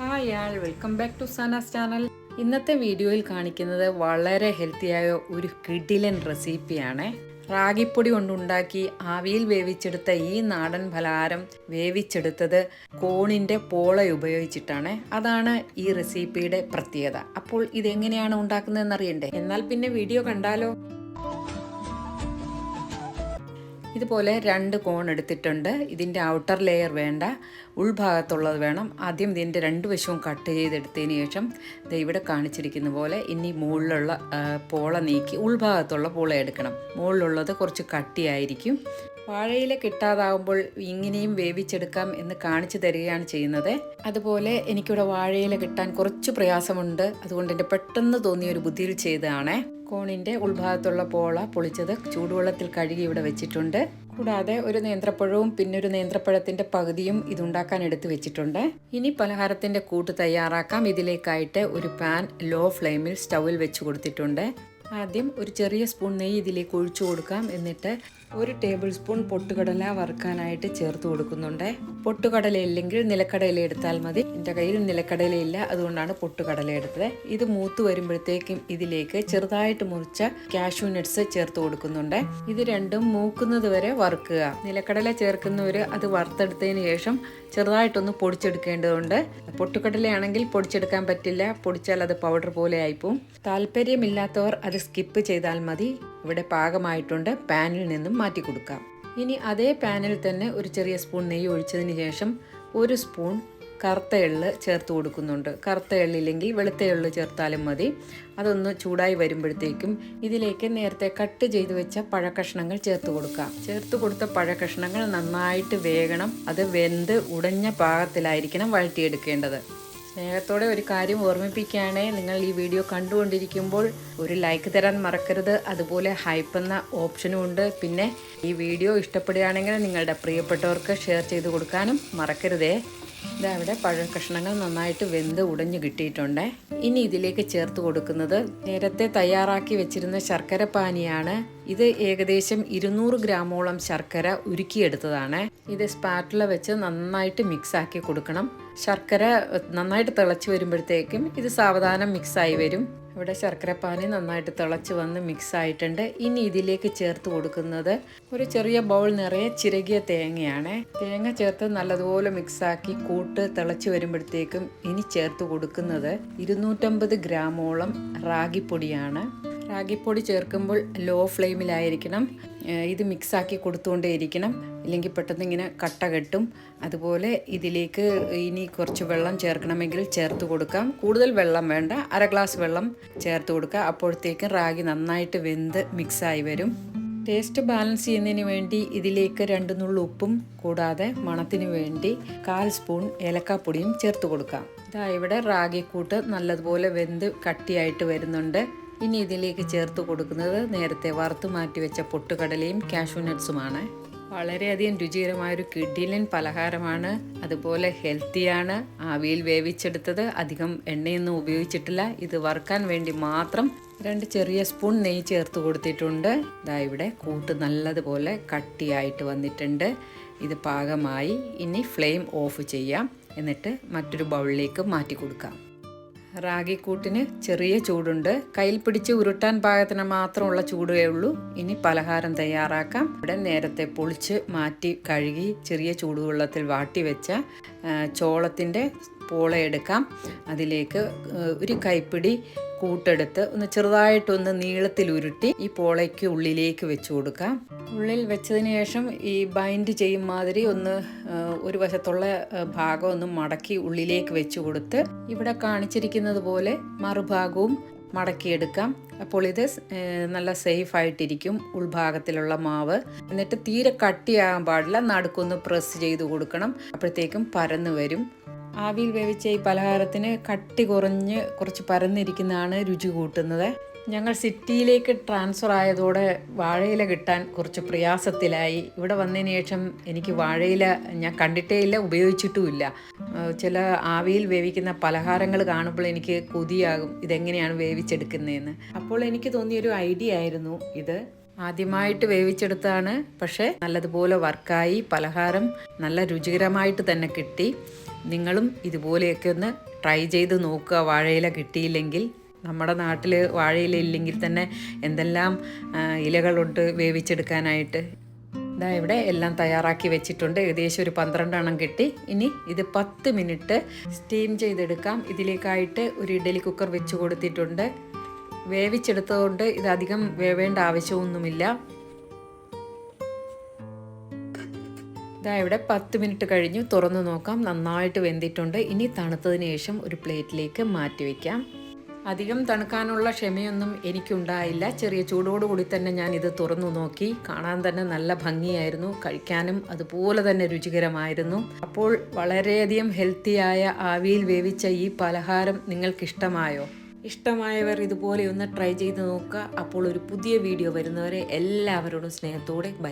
Hi all welcome back to Sana's channel. ഇന്നത്തെ വീഡിയോയിൽ കാണിക്കുന്നത് വളരെ ഹെൽത്തിയായ ഒരു കിടിലൻ റെസിപ്പിയാണ്. റാഗിപ്പൊടി കൊണ്ടുണ്ടാക്കി ആവിയിൽ വേവിച്ചെടുത്ത ഈ നാടൻ പലഹാരം വേവിച്ചെടുത്തത് കോണിൻ്റെ പോള ഉപയോഗിച്ചിട്ടാണ്. അതാണ് ഈ റെസിപ്പിയുടെ പ്രത്യേകത. അപ്പോൾ ഇതെങ്ങനെയാണ് ഉണ്ടാക്കുന്നതെന്ന് അറിയണ്ടേ? എന്നാൽ പിന്നെ വീഡിയോ കണ്ടാലോ. ഇതുപോലെ 2 കോൺ എടുത്തിട്ടുണ്ട്. ഇതിൻ്റെ ഔട്ടർ ലെയർ വേണ്ട, ഉൾഭാഗത്തുള്ളത് വേണം. ആദ്യം ഇതിൻ്റെ 2 വശവും കട്ട് ചെയ്തെടുത്തതിന് ശേഷം ഇവിടെ കാണിച്ചിരിക്കുന്ന പോലെ ഇനി മുകളിലുള്ള പോള നീക്കി ഉൾഭാഗത്തുള്ള പോള എടുക്കണം. മുകളിലുള്ളത് കുറച്ച് കട്ടിയായിരിക്കും. വാഴയില കിട്ടാതാവുമ്പോൾ ഇങ്ങനെയും വേവിച്ചെടുക്കാം എന്ന് കാണിച്ചു തരികയാണ് ചെയ്യുന്നത്. അതുപോലെ എനിക്കിവിടെ വാഴയില കിട്ടാൻ കുറച്ച് പ്രയാസമുണ്ട്. അതുകൊണ്ട് എൻ്റെ പെട്ടെന്ന് തോന്നിയ ഒരു ബുദ്ധിയിൽ ചെയ്തതാണ്. കോണിൻ്റെ ഉൾഭാഗത്തുള്ള പോള പൊളിച്ചത് ചൂടുവെള്ളത്തിൽ കഴുകി ഇവിടെ വെച്ചിട്ടുണ്ട്. കൂടാതെ ഒരു നേന്ത്രപ്പഴവും പിന്നെ ഒരു നേന്ത്രപ്പഴത്തിൻ്റെ പകുതിയും ഇതുണ്ടാക്കാൻ എടുത്ത് വെച്ചിട്ടുണ്ട്. ഇനി പലഹാരത്തിൻ്റെ കൂട്ട് തയ്യാറാക്കാം. ഇതിലേക്കായിട്ട് ഒരു പാൻ ലോ ഫ്ലെയിമിൽ സ്റ്റൗവിൽ വെച്ച് കൊടുത്തിട്ടുണ്ട്. ആദ്യം ഒരു ചെറിയ സ്പൂൺ നെയ്യ് ഇതിലേക്ക് ഒഴിച്ചു കൊടുക്കാം. എന്നിട്ട് 1 ടേബിൾ സ്പൂൺ പൊട്ടുകടല വറുക്കാനായിട്ട് ചേർത്ത് കൊടുക്കുന്നുണ്ട്. പൊട്ടുകടല ഇല്ലെങ്കിൽ നിലക്കടല എടുത്താൽ മതി. എൻ്റെ കയ്യിൽ നിലക്കടലയില്ല, അതുകൊണ്ടാണ് പൊട്ടുകടല എടുത്തത്. ഇത് മൂത്ത് വരുമ്പോഴത്തേക്കും ഇതിലേക്ക് ചെറുതായിട്ട് മുറിച്ച കാഷ്യൂ നട്ട്സ് ചേർത്ത് കൊടുക്കുന്നുണ്ട്. ഇത് രണ്ടും മൂക്കുന്നത് വരെ വറുക്കുക. നിലക്കടല ചേർക്കുന്നവർ അത് വറുത്തെടുത്തതിന് ശേഷം ചെറുതായിട്ടൊന്ന് പൊടിച്ചെടുക്കേണ്ടതുണ്ട്. പൊട്ടുകടലയാണെങ്കിൽ പൊടിച്ചെടുക്കാൻ പറ്റില്ല, പൊടിച്ചാൽ അത് പൗഡർ പോലെ ആയിപ്പോവും. താല്പര്യമില്ലാത്തവർ അത് സ്കിപ്പ് ചെയ്താൽ മതി. ഇവിടെ പാകമായിട്ടുണ്ട്. പാനിൽ നിന്നും മാറ്റി കൊടുക്കാം. ഇനി അതേ പാനിൽ തന്നെ ഒരു ചെറിയ സ്പൂൺ നെയ്യ് ഒഴിച്ചതിന് ശേഷം 1 സ്പൂൺ കറുത്ത എള്ള് ചേർത്ത് കൊടുക്കുന്നുണ്ട്. കറുത്ത എള്ളില്ലെങ്കിൽ വെളുത്ത എള്ള് ചേർത്താലും മതി. അതൊന്ന് ചൂടായി വരുമ്പോഴത്തേക്കും ഇതിലേക്ക് നേരത്തെ കട്ട് ചെയ്ത് വെച്ച പഴക്കഷ്ണങ്ങൾ ചേർത്ത് കൊടുക്കാം. ചേർത്ത് കൊടുത്ത പഴക്കഷ്ണങ്ങൾ നന്നായിട്ട് വേകണം. അത് വെന്ത് ഉടഞ്ഞ പാകത്തിലായിരിക്കണം വഴറ്റിയെടുക്കേണ്ടത്. സ്നേഹത്തോടെ ഒരു കാര്യം ഓർമ്മിപ്പിക്കുകയാണ്, നിങ്ങൾ ഈ വീഡിയോ കണ്ടുകൊണ്ടിരിക്കുമ്പോൾ ഒരു ലൈക്ക് തരാൻ മറക്കരുത്. അതുപോലെ ഹൈപ്പ് എന്ന ഓപ്ഷനും ഉണ്ട്. പിന്നെ ഈ വീഡിയോ ഇഷ്ടപ്പെടുകയാണെങ്കിൽ നിങ്ങളുടെ പ്രിയപ്പെട്ടവർക്ക് ഷെയർ ചെയ്ത് കൊടുക്കാനും മറക്കരുതേ. ഇതവിടെ പഴക്കഷ്ണങ്ങൾ നന്നായിട്ട് വെന്ത് ഉടഞ്ഞു കിട്ടിയിട്ടുണ്ട്. ഇനി ഇതിലേക്ക് ചേർത്ത് കൊടുക്കുന്നത് നേരത്തെ തയ്യാറാക്കി വെച്ചിരുന്ന ശർക്കര പാനിയാണ്. ഇത് ഏകദേശം 200 ഗ്രാമോളം ശർക്കര ഉരുക്കിയെടുത്തതാണ്. ഇത് സ്പാറ്റുല വെച്ച് നന്നായിട്ട് മിക്സ് ആക്കി കൊടുക്കണം. ശർക്കര നന്നായിട്ട് തിളച്ച് വരുമ്പോഴത്തേക്കും ഇത് സാവധാനം മിക്സായി വരും. ഇവിടെ ശർക്കരപ്പാനി നന്നായിട്ട് തിളച്ച് വന്ന് മിക്സ് ആയിട്ടുണ്ട്. ഇനി ഇതിലേക്ക് ചേർത്ത് കൊടുക്കുന്നത് ഒരു ചെറിയ ബൗൾ നിറയെ ചിരകിയ തേങ്ങയാണ്. തേങ്ങ ചേർത്ത് നല്ലതുപോലെ മിക്സാക്കി കൂട്ട് തിളച്ച് വരുമ്പോഴത്തേക്കും ഇനി ചേർത്ത് കൊടുക്കുന്നത് 250 ഗ്രാമോളം റാഗിപ്പൊടിയാണ്. റാഗിപ്പൊടി ചേർക്കുമ്പോൾ ലോ ഫ്ലെയിമിലായിരിക്കണം. ഇത് മിക്സാക്കി കൊടുത്തുകൊണ്ടേയിരിക്കണം, ഇല്ലെങ്കിൽ പെട്ടെന്ന് ഇങ്ങനെ കട്ട കെട്ടും. അതുപോലെ ഇതിലേക്ക് ഇനി കുറച്ച് വെള്ളം ചേർക്കണമെങ്കിൽ ചേർത്ത് കൊടുക്കാം. കൂടുതൽ വെള്ളം വേണ്ട, 1/2 ഗ്ലാസ് വെള്ളം ചേർത്ത് കൊടുക്കുക. അപ്പോഴത്തേക്കും റാഗി നന്നായിട്ട് വെന്ത് മിക്സായി വരും. ടേസ്റ്റ് ബാലൻസ് ചെയ്യുന്നതിന് വേണ്ടി ഇതിലേക്ക് 2 നുള്ളു ഉപ്പും കൂടാതെ മണത്തിന് വേണ്ടി 1/4 സ്പൂൺ ഏലക്കാപ്പൊടിയും ചേർത്ത് കൊടുക്കാം. ഇതാ ഇവിടെ റാഗിക്കൂട്ട് നല്ലതുപോലെ വെന്ത് കട്ടിയായിട്ട് വരുന്നുണ്ട്. ഇനി ഇതിലേക്ക് ചേർത്ത് കൊടുക്കുന്നത് നേരത്തെ വറുത്ത് മാറ്റി വെച്ച പൊട്ടുകടലയും കാഷ്യൂ നട്ട്സുമാണ്. വളരെയധികം രുചികരമായൊരു കിടിലൻ പലഹാരമാണ്. അതുപോലെ ഹെൽത്തിയാണ്. ആവിയിൽ വേവിച്ചെടുത്തത്, അധികം എണ്ണയൊന്നും ഉപയോഗിച്ചിട്ടില്ല. ഇത് വറുക്കാൻ വേണ്ടി മാത്രം 2 ചെറിയ സ്പൂൺ നെയ്യ് ചേർത്ത് കൊടുത്തിട്ടുണ്ട്. ഇതാ ഇവിടെ കൂട്ട് നല്ലതുപോലെ കട്ടിയായിട്ട് വന്നിട്ടുണ്ട്. ഇത് പാകമായി. ഇനി ഫ്ലെയിം ഓഫ് ചെയ്യാം. എന്നിട്ട് മറ്റൊരു ബൗളിലേക്ക് മാറ്റി കൊടുക്കാം. റാഗിക്കൂട്ടിന് ചെറിയ ചൂടുണ്ട്. കയ്യിൽ പിടിച്ച് ഉരുട്ടാൻ പാകത്തിന് മാത്രമുള്ള ചൂടേ ഉള്ളൂ. ഇനി പലഹാരം തയ്യാറാക്കാം. ഇവിടെ നേരത്തെ പൊളിച്ച് മാറ്റി കഴുകി ചെറിയ ചൂടുവെള്ളത്തിൽ വാട്ടി വെച്ച ചോളത്തിൻ്റെ പോള എടുക്കാം. അതിലേക്ക് ഒരു കൈപ്പിടി കൂട്ടെടുത്ത് ഒന്ന് ചെറുതായിട്ടൊന്ന് നീളത്തിൽ ഉരുട്ടി ഈ പോളയ്ക്ക് ഉള്ളിലേക്ക് വെച്ച് കൊടുക്കാം. ഉള്ളിൽ വെച്ചതിന് ശേഷം ഈ ബൈൻഡ് ചെയ്യും മാതിരി ഒന്ന് ഒരു വശത്തുള്ള ഭാഗം ഒന്ന് മടക്കി ഉള്ളിലേക്ക് വെച്ച് കൊടുത്ത് ഇവിടെ കാണിച്ചിരിക്കുന്നത് പോലെ മറുഭാഗവും മടക്കിയെടുക്കാം. അപ്പോൾ ഇത് നല്ല സേഫ് ആയിട്ടിരിക്കും ഉൾഭാഗത്തിലുള്ള മാവ്. എന്നിട്ട് തീരെ കട്ടിയാകാൻ പാടില്ല, നടുക്കൊന്ന് പ്രസ് ചെയ്ത് കൊടുക്കണം. അപ്പോഴത്തേക്കും പരന്ന് വരും. ആവിയിൽ വേവിച്ച ഈ പലഹാരത്തിന് കട്ടി കുറഞ്ഞ് കുറച്ച് പരന്നിരിക്കുന്നതാണ് രുചി കൂട്ടുന്നത്. ഞങ്ങൾ സിറ്റിയിലേക്ക് ട്രാൻസ്ഫർ ആയതോടെ വാഴയില കിട്ടാൻ കുറച്ച് പ്രയാസത്തിലായി. ഇവിടെ വന്നതിന് ശേഷം എനിക്ക് വാഴയില ഞാൻ കണ്ടിട്ടേ ഇല്ല, ഉപയോഗിച്ചിട്ടുമില്ല. ചില ആവിയിൽ വേവിക്കുന്ന പലഹാരങ്ങൾ കാണുമ്പോൾ എനിക്ക് കൊതിയാകും ഇതെങ്ങനെയാണ് വേവിച്ചെടുക്കുന്നതെന്ന്. അപ്പോൾ എനിക്ക് തോന്നിയൊരു ഐഡിയ ആയിരുന്നു ഇത്. ആദ്യമായിട്ട് വേവിച്ചെടുത്താണ്, പക്ഷേ നല്ലതുപോലെ വർക്കായി. പലഹാരം നല്ല രുചികരമായിട്ട് തന്നെ കിട്ടി. നിങ്ങളും ഇതുപോലെയൊക്കെ ഒന്ന് ട്രൈ ചെയ്ത് നോക്കുക. വാഴയില കിട്ടിയില്ലെങ്കിൽ, നമ്മുടെ നാട്ടിൽ വാഴയില ഇല്ലെങ്കിൽ തന്നെ എന്തെല്ലാം ഇലകളുണ്ട് വേവിച്ചെടുക്കാനായിട്ട്. ഇതാ ഇവിടെ എല്ലാം തയ്യാറാക്കി വെച്ചിട്ടുണ്ട്. ഏകദേശം ഒരു 12 എണ്ണം കിട്ടി. ഇനി ഇത് 10 മിനിറ്റ് സ്റ്റീം ചെയ്തെടുക്കാം. ഇതിലേക്കായിട്ട് ഒരു ഇഡ്ഡലി കുക്കർ വെച്ച് കൊടുത്തിട്ടുണ്ട്. വേവിച്ചെടുത്തതുകൊണ്ട് ഇതധികം വേവേണ്ട ആവശ്യമൊന്നുമില്ല. ഇതാ ഇവിടെ 10 മിനിറ്റ് കഴിഞ്ഞു. തുറന്നു നോക്കാം, നന്നായിട്ട് വെന്തിട്ടുണ്ട്. ഇനി തണുത്തതിന് ശേഷം ഒരു പ്ലേറ്റിലേക്ക് മാറ്റി വയ്ക്കാം. അധികം തണുക്കാനുള്ള ക്ഷമയൊന്നും എനിക്കുണ്ടായില്ല. ചെറിയ ചൂടോടുകൂടി തന്നെ ഞാൻ ഇത് തുറന്നു നോക്കി. കാണാൻ തന്നെ നല്ല ഭംഗിയായിരുന്നു, കഴിക്കാനും അതുപോലെ തന്നെ രുചികരമായിരുന്നു. അപ്പോൾ വളരെയധികം ഹെൽത്തിയായ ആവിയിൽ വേവിച്ച ഈ പലഹാരം നിങ്ങൾക്കിഷ്ടമായോ? ഇഷ്ടമായവർ ഇതുപോലെ ഒന്ന് ട്രൈ ചെയ്ത് നോക്കുക. അപ്പോൾ ഒരു പുതിയ വീഡിയോ വരുന്നവരെ എല്ലാവരോടും സ്നേഹത്തോടെ ബൈ.